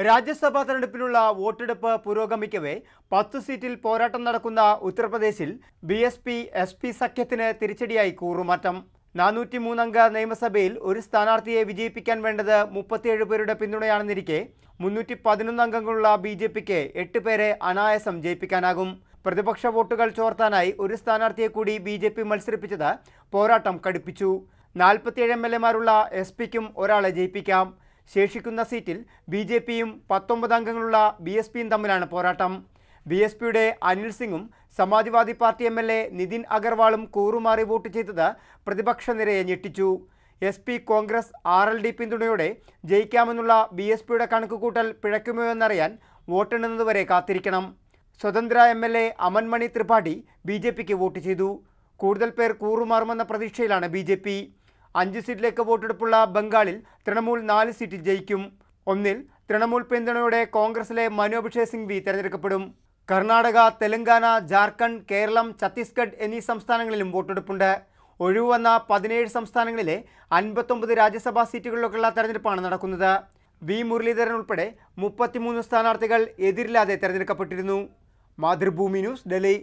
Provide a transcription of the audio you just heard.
രാജ്യസഭാ തെരഞ്ഞെടുപ്പിനുള്ള വോട്ടെടുപ്പ് പുരോഗമിക്കവേ 10 സീറ്റിൽ പോരാട്ടം നടക്കുന്ന ഉത്തർപ്രദേശിൽ ബി.എസ്.പി. സഖ്യത്തിന് തിരിച്ചടിയായി കൂറുമാറ്റം. 403 അംഗ നിയമസഭയിൽ ഒരു സ്ഥാനാർത്ഥിയെ വിജയിപ്പിക്കാൻ വേണ്ടത് 37 പേരുടെ പിന്തുണയാണെന്നിരിക്കെ 311 അംഗങ്ങളുള്ള ബി.ജെ.പിക്ക് 8 പേരെ അനായാസം ജയിപ്പിക്കാനാകും. പ്രതിപക്ഷ വോട്ടുകൾ ചോർത്താനായി ഒരു സ്ഥാനാർത്ഥിയെ കൂടി ബി.ജെ.പി. മത്സരിപ്പിച്ചത് പോരാട്ടം കടുപ്പിച്ചു. 47 എം.എൽ.എമാരുള്ള എസ്.പിക്കും ഒരാളെ ജയിപ്പിക്കാം. ശേഷിക്കുന്ന സീറ്റിൽ ബി.ജെ.പിയും 19 അംഗങ്ങളുള്ള ബി.എസ്.പിയും തമ്മിലാണ് പോരാട്ടം. ബി.എസ്.പിയുടെ അനിൽ സിംഗും സമാജ്വാദി പാർട്ടി എം.എൽ.എ നിതിൻ അഗർവാളും കൂറുമാറി വോട്ട് ചെയ്തത് പ്രതിപക്ഷ നിരയെ ഞെട്ടിച്ചു. എസ്.പി. കോൺഗ്രസ് ആർ.എൽ.ഡി. പിന്തുണയോടെ ജയിക്കാമെന്നുള്ള ബി.എസ്.പിയുടെ കണക്കുകൂട്ടൽ പിഴയ്ക്കുമോ എന്നറിയാൻ വോട്ടെണ്ണുന്നതുവരെ കാത്തിരിക്കണം. സ്വതന്ത്ര എം.എൽ.എ അമൻമണി ത്രിപാഠി ബി.ജെ.പിക്ക് വോട്ട് ചെയ്തു. കൂടുതൽ പേർ കൂറുമാറുമെന്ന പ്രതീക്ഷയിലാണ് ബി.ജെ.പി. 5 സീറ്റിലേക്ക് വോട്ടെടുപ്പുള്ള ബംഗാളിൽ തൃണമൂൽ 4 സീറ്റിൽ ജയിക്കും. ഒന്നിൽ തൃണമൂൽ പിന്തുണയോടെ കോൺഗ്രസിലെ മനോഭിഷേക് സിംഗ്വി തെരഞ്ഞെടുക്കപ്പെടും. കർണാടക, തെലങ്കാന, ജാർഖണ്ഡ്, കേരളം, ഛത്തീസ്ഗഡ് എന്നീ സംസ്ഥാനങ്ങളിലും വോട്ടെടുപ്പുണ്ട്. ഒഴിവുവന്ന 17 സംസ്ഥാനങ്ങളിലെ 59 രാജ്യസഭാ സീറ്റുകളിലേക്കുള്ള തെരഞ്ഞെടുപ്പാണ് നടക്കുന്നത്. വി മുരളീധരൻ ഉൾപ്പെടെ 33 സ്ഥാനാർത്ഥികൾ എതിരില്ലാതെ തെരഞ്ഞെടുക്കപ്പെട്ടിരുന്നു. മാതൃഭൂമി ന്യൂസ്, ഡൽഹി.